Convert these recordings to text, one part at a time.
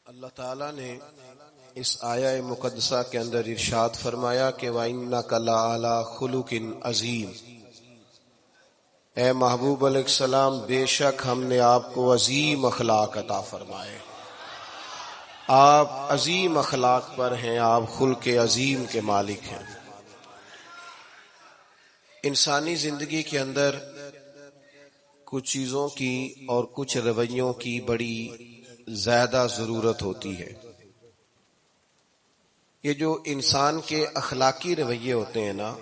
اللہ تعالیٰ نے اس آیہ مقدسہ کے اندر ارشاد فرمایا کہ وَإِنَّكَ لَعَلَىٰ خُلُقٍ عَظِيمٍ، اے محبوب علیہ السلام بے شک ہم نے آپ کو عظیم اخلاق عطا فرمائے، آپ عظیم اخلاق پر ہیں، آپ خلق عظیم کے مالک ہیں۔ انسانی زندگی کے اندر کچھ چیزوں کی اور کچھ رویوں کی بڑی زیادہ ضرورت ہوتی ہے۔ یہ جو انسان کے اخلاقی رویے ہوتے ہیں نا،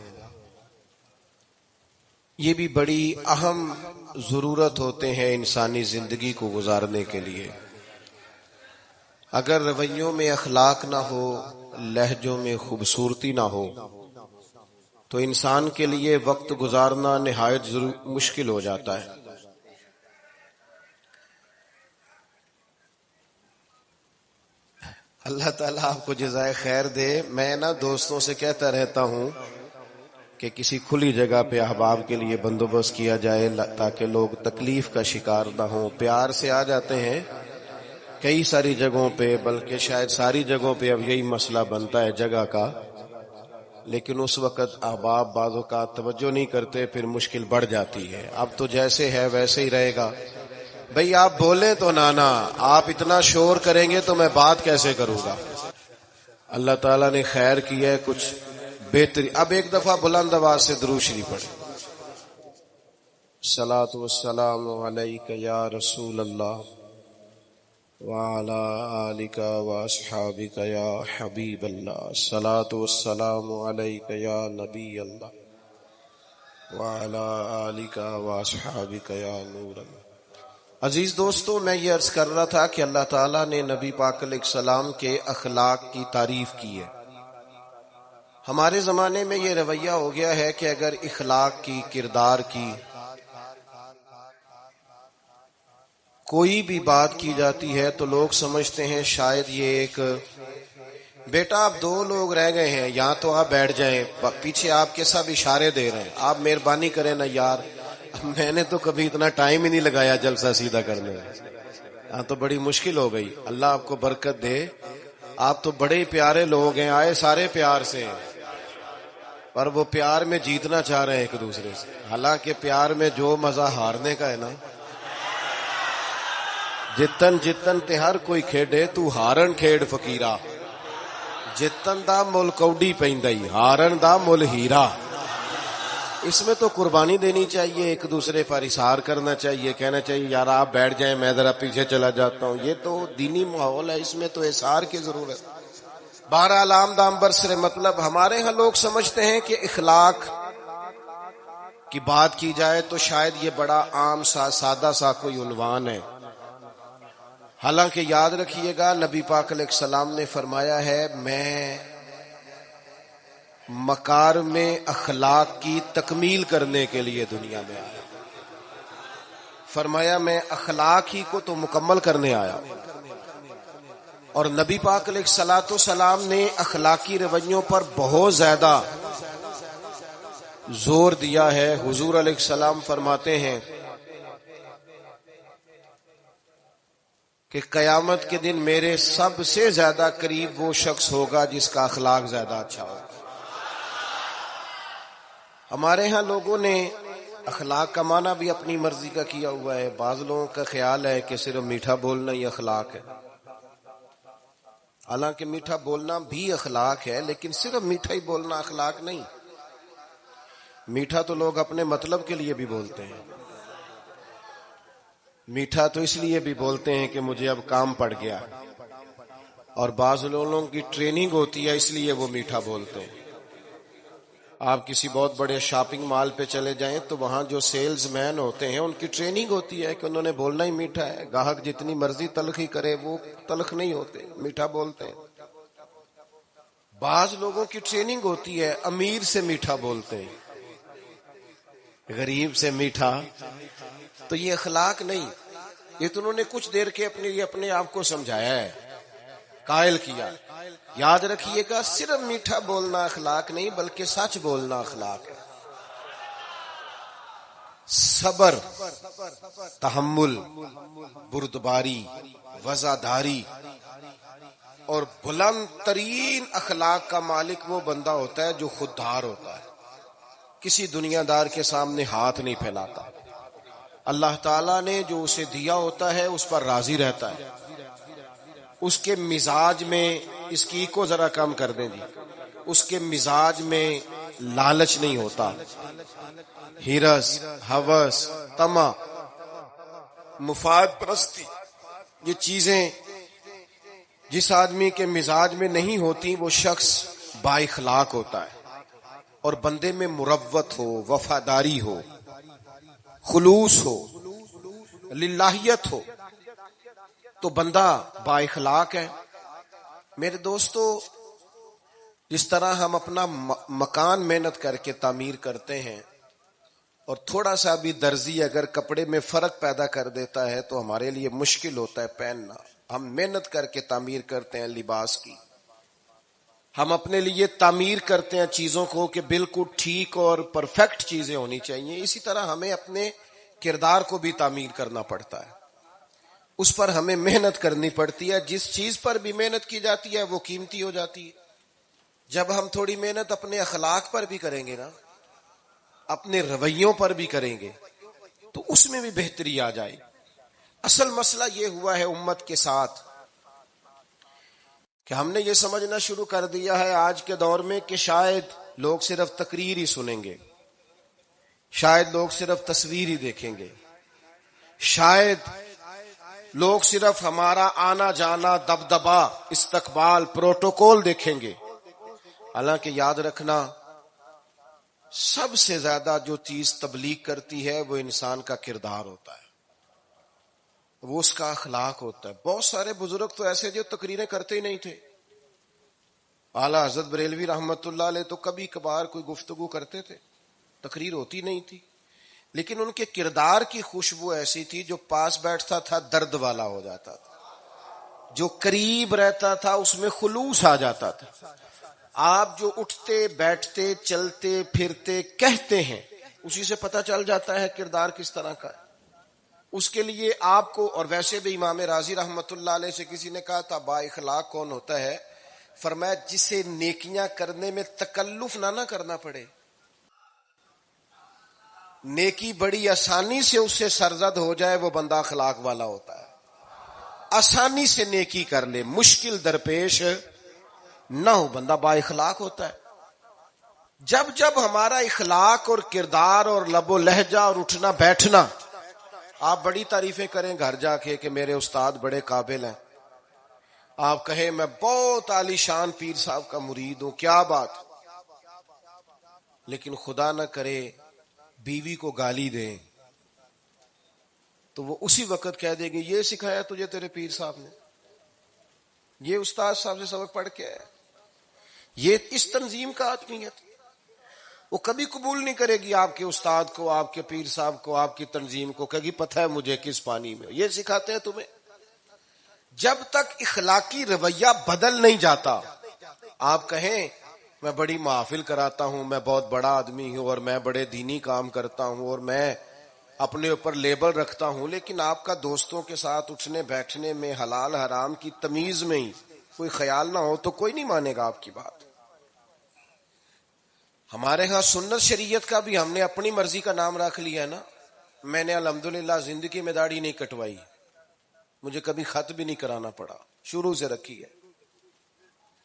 یہ بھی بڑی اہم ضرورت ہوتے ہیں انسانی زندگی کو گزارنے کے لیے۔ اگر رویوں میں اخلاق نہ ہو، لہجوں میں خوبصورتی نہ ہو، تو انسان کے لیے وقت گزارنا نہایت مشکل ہو جاتا ہے۔ اللہ تعالیٰ آپ کو جزائے خیر دے۔ میں دوستوں سے کہتا رہتا ہوں کہ کسی کھلی جگہ پہ احباب کے لیے بندوبست کیا جائے تاکہ لوگ تکلیف کا شکار نہ ہوں۔ پیار سے آ جاتے ہیں کئی ساری جگہوں پہ، بلکہ شاید ساری جگہوں پہ اب یہی مسئلہ بنتا ہے جگہ کا، لیکن اس وقت احباب بعض اوقات توجہ نہیں کرتے، پھر مشکل بڑھ جاتی ہے۔ اب تو جیسے ہے ویسے ہی رہے گا۔ بھئی آپ بولیں تو نانا، آپ اتنا شور کریں گے تو میں بات کیسے کروں گا؟ اللہ تعالیٰ نے خیر کیا ہے، کچھ بہتری۔ اب ایک دفعہ بلند آواز سے درود شریف پڑھیں۔ الصلاۃ والسلام علیک یا رسول اللہ وعلی آلک واصحابک یا حبیب اللہ، الصلاۃ والسلام علیک یا نبی اللہ وعلی آلک واصحابک یا نور اللہ۔ عزیز دوستو، میں یہ عرض کر رہا تھا کہ اللہ تعالیٰ نے نبی پاک علیہ السلام کے اخلاق کی تعریف کی ہے۔ ہمارے زمانے میں یہ رویہ ہو گیا ہے کہ اگر اخلاق کی، کردار کی کوئی بھی بات کی جاتی ہے تو لوگ سمجھتے ہیں شاید یہ ایک بیٹا آپ دو لوگ رہ گئے ہیں، یہاں تو آپ بیٹھ جائیں، پیچھے آپ کے سب اشارے دے رہے ہیں، آپ مہربانی کریں نا یار، میں نے تو کبھی اتنا ٹائم ہی نہیں لگایا جلسہ سیدھا کرنے میں، ہاں تو بڑی مشکل ہو گئی۔ اللہ آپ کو برکت دے، آپ تو بڑے پیارے لوگ ہیں، آئے سارے پیار سے ہیں، پر وہ پیار میں جیتنا چاہ رہے ہیں ایک دوسرے سے، حالانکہ پیار میں جو مزہ ہارنے کا ہے نا، جتن جتن تے ہر کوئی کھیڈے تو ہارن کھیڈ فقیرا، جتن دا مل کوڈی پیندائی، ہارن دا مل ہیرا۔ اس میں تو قربانی دینی چاہیے، ایک دوسرے پر اظہار کرنا چاہیے، کہنا چاہیے یار آپ بیٹھ جائیں میں ذرا پیچھے چلا جاتا ہوں، یہ تو دینی ماحول ہے، اس میں تو اظہار کی ضرورت۔ بہرحال عام دام برسر مطلب ہمارے ہاں لوگ سمجھتے ہیں کہ اخلاق کی بات کی جائے تو شاید یہ بڑا عام سا سادہ سا کوئی عنوان ہے، حالانکہ یاد رکھیے گا نبی پاک علیہ السلام نے فرمایا ہے میں مکارم اخلاق کی تکمیل کرنے کے لیے دنیا میں آیا، فرمایا میں اخلاق ہی کو تو مکمل کرنے آیا۔ اور نبی پاک علیہ الصلوۃ والسلام نے اخلاقی رویوں پر بہت زیادہ زور دیا ہے۔ حضور علیہ السلام فرماتے ہیں کہ قیامت کے دن میرے سب سے زیادہ قریب وہ شخص ہوگا جس کا اخلاق زیادہ اچھا ہوگا۔ ہمارے ہاں لوگوں نے اخلاق کا معنی بھی اپنی مرضی کا کیا ہوا ہے۔ بعض لوگوں کا خیال ہے کہ صرف میٹھا بولنا ہی اخلاق ہے، حالانکہ میٹھا بولنا بھی اخلاق ہے، لیکن صرف میٹھا ہی بولنا اخلاق نہیں۔ میٹھا تو لوگ اپنے مطلب کے لیے بھی بولتے ہیں، میٹھا تو اس لیے بھی بولتے ہیں کہ مجھے اب کام پڑ گیا، اور بعض لوگوں کی ٹریننگ ہوتی ہے اس لیے وہ میٹھا بولتے ہیں۔ آپ کسی بہت بڑے شاپنگ مال پہ چلے جائیں تو وہاں جو سیلز مین ہوتے ہیں ان کی ٹریننگ ہوتی ہے کہ انہوں نے بولنا ہی میٹھا ہے، گاہک جتنی مرضی تلخی کرے وہ تلخ نہیں ہوتے، میٹھا بولتے ہیں۔ بعض لوگوں کی ٹریننگ ہوتی ہے امیر سے میٹھا بولتے ہیں، غریب سے میٹھا، تو یہ اخلاق نہیں، یہ تو انہوں نے کچھ دیر کے اپنے آپ کو سمجھایا ہے، قائل کیا۔ یاد رکھیے گا صرف میٹھا بولنا اخلاق نہیں بلکہ سچ بولنا اخلاق ہے۔ صبر، تحمل، بردباری، وزاداری، اور بلند ترین اخلاق کا مالک وہ بندہ ہوتا ہے جو خوددار ہوتا ہے، کسی دنیا دار کے سامنے ہاتھ نہیں پھیلاتا، اللہ تعالیٰ نے جو اسے دیا ہوتا ہے اس پر راضی رہتا ہے، اس کے مزاج میں، اس کی کو ذرا کم کر دیں جی، اس کے مزاج میں لالچ نہیں ہوتا، ہرس، ہوس، طمع، مفاد پرستی، یہ چیزیں جس آدمی کے مزاج میں نہیں ہوتی وہ شخص با اخلاق ہوتا ہے، اور بندے میں مروت ہو، وفاداری ہو، خلوص ہو، للہیت ہو تو بندہ با اخلاق ہے۔ میرے دوستو، جس طرح ہم اپنا مکان محنت کر کے تعمیر کرتے ہیں، اور تھوڑا سا بھی درزی اگر کپڑے میں فرق پیدا کر دیتا ہے تو ہمارے لیے مشکل ہوتا ہے پہننا، ہم محنت کر کے تعمیر کرتے ہیں لباس کی، ہم اپنے لیے تعمیر کرتے ہیں چیزوں کو کہ بالکل ٹھیک اور پرفیکٹ چیزیں ہونی چاہیے، اسی طرح ہمیں اپنے کردار کو بھی تعمیر کرنا پڑتا ہے، اس پر ہمیں محنت کرنی پڑتی ہے، جس چیز پر بھی محنت کی جاتی ہے وہ قیمتی ہو جاتی ہے۔ جب ہم تھوڑی محنت اپنے اخلاق پر بھی کریں گے نا، اپنے رویوں پر بھی کریں گے تو اس میں بھی بہتری آ جائے۔ اصل مسئلہ یہ ہوا ہے امت کے ساتھ کہ ہم نے یہ سمجھنا شروع کر دیا ہے آج کے دور میں کہ شاید لوگ صرف تقریر ہی سنیں گے، شاید لوگ صرف تصویر ہی دیکھیں گے، شاید لوگ صرف ہمارا آنا جانا، دبدبا، استقبال، پروٹوکول دیکھیں گے۔ حالانکہ یاد رکھنا، سب سے زیادہ جو چیز تبلیغ کرتی ہے وہ انسان کا کردار ہوتا ہے، وہ اس کا اخلاق ہوتا ہے۔ بہت سارے بزرگ تو ایسے جو تقریریں کرتے ہی نہیں تھے، اعلیٰ حضرت بریلوی رحمت اللہ علیہ تو کبھی کبھار کوئی گفتگو کرتے تھے، تقریر ہوتی نہیں تھی، لیکن ان کے کردار کی خوشبو ایسی تھی جو پاس بیٹھتا تھا درد والا ہو جاتا تھا، جو قریب رہتا تھا اس میں خلوص آ جاتا تھا۔ آپ جو اٹھتے بیٹھتے چلتے پھرتے کہتے ہیں اسی سے پتہ چل جاتا ہے کردار کس طرح کا ہے۔ اس کے لیے آپ کو، اور ویسے بھی امام راضی رحمت اللہ علیہ سے کسی نے کہا تھا با اخلاق کون ہوتا ہے؟ فرمایا جسے نیکیاں کرنے میں تکلف نہ کرنا پڑے، نیکی بڑی آسانی سے اس سے سرزد ہو جائے، وہ بندہ اخلاق والا ہوتا ہے۔ آسانی سے نیکی کر لے، مشکل درپیش نہ ہو، بندہ با اخلاق ہوتا ہے۔ جب جب ہمارا اخلاق اور کردار اور لب و لہجہ اور اٹھنا بیٹھنا، آپ بڑی تعریفیں کریں گھر جا کے کہ میرے استاد بڑے قابل ہیں، آپ کہیں میں بہت عالی شان پیر صاحب کا مرید ہوں، کیا بات، لیکن خدا نہ کرے بیوی کو گالی دیں تو وہ اسی وقت کہہ دے گی یہ سکھایا تجھے تیرے پیر صاحب نے، یہ استاد صاحب سے سبق پڑھ کے ہے، یہ اس تنظیم کا آدمیت۔ وہ کبھی قبول نہیں کرے گی آپ کے استاد کو، آپ کے پیر صاحب کو، آپ کی تنظیم کو، کہے گی پتہ ہے مجھے کس پانی میں، یہ سکھاتے ہیں تمہیں۔ جب تک اخلاقی رویہ بدل نہیں جاتا، آپ کہیں میں بڑی محافل کراتا ہوں، میں بہت بڑا آدمی ہوں، اور میں بڑے دینی کام کرتا ہوں، اور میں اپنے اوپر لیبل رکھتا ہوں، لیکن آپ کا دوستوں کے ساتھ اٹھنے بیٹھنے میں حلال حرام کی تمیز میں ہی کوئی خیال نہ ہو تو کوئی نہیں مانے گا آپ کی بات۔ ہمارے ہاں سنت شریعت کا بھی ہم نے اپنی مرضی کا نام رکھ لیا ہے نا۔ میں نے الحمدللہ زندگی میں داڑھی نہیں کٹوائی، مجھے کبھی خط بھی نہیں کرانا پڑا، شروع سے رکھی ہے،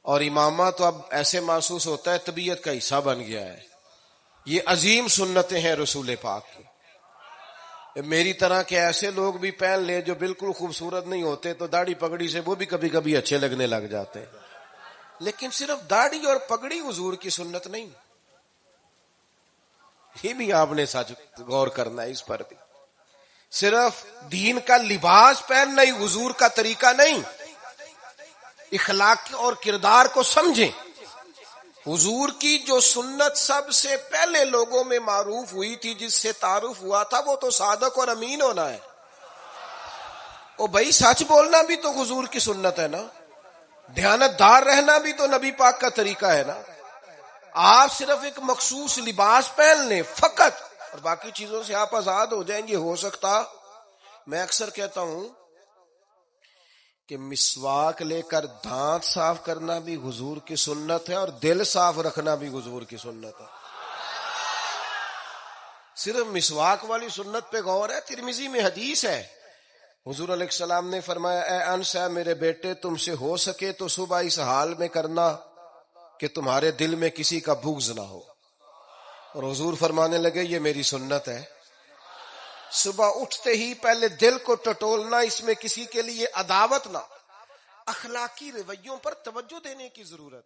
اور امامہ تو اب ایسے محسوس ہوتا ہے طبیعت کا حصہ بن گیا ہے۔ یہ عظیم سنتیں ہیں رسول پاک کی۔ میری طرح کے ایسے لوگ بھی پہن لے جو بالکل خوبصورت نہیں ہوتے تو داڑھی پگڑی سے وہ بھی کبھی کبھی اچھے لگنے لگ جاتے ہیں، لیکن صرف داڑھی اور پگڑی حضور کی سنت نہیں، یہ بھی آپ نے سچ غور کرنا ہے اس پر بھی۔ صرف دین کا لباس پہننا ہی حضور کا طریقہ نہیں، اخلاق اور کردار کو سمجھیں۔ حضور کی جو سنت سب سے پہلے لوگوں میں معروف ہوئی تھی، جس سے تعارف ہوا تھا، وہ تو صادق اور امین ہونا ہے۔ او بھائی سچ بولنا بھی تو حضور کی سنت ہے نا، دیانت دار رہنا بھی تو نبی پاک کا طریقہ ہے نا۔ آپ صرف ایک مخصوص لباس پہن لیں فقط، اور باقی چیزوں سے آپ آزاد ہو جائیں گے۔ ہو سکتا، میں اکثر کہتا ہوں کہ مسواک لے کر دانت صاف کرنا بھی حضور کی سنت ہے اور دل صاف رکھنا بھی حضور کی سنت ہے. صرف مسواک والی سنت پہ غور ہے. ترمذی میں حدیث ہے، حضور علیہ السلام نے فرمایا اے انس ہے میرے بیٹے، تم سے ہو سکے تو صبح اس حال میں کرنا کہ تمہارے دل میں کسی کا بغض نہ ہو. اور حضور فرمانے لگے یہ میری سنت ہے. صبح اٹھتے ہی پہلے دل کو ٹٹولنا، اس میں کسی کے لیے عداوت نہ. اخلاقی رویوں پر توجہ دینے کی ضرورت.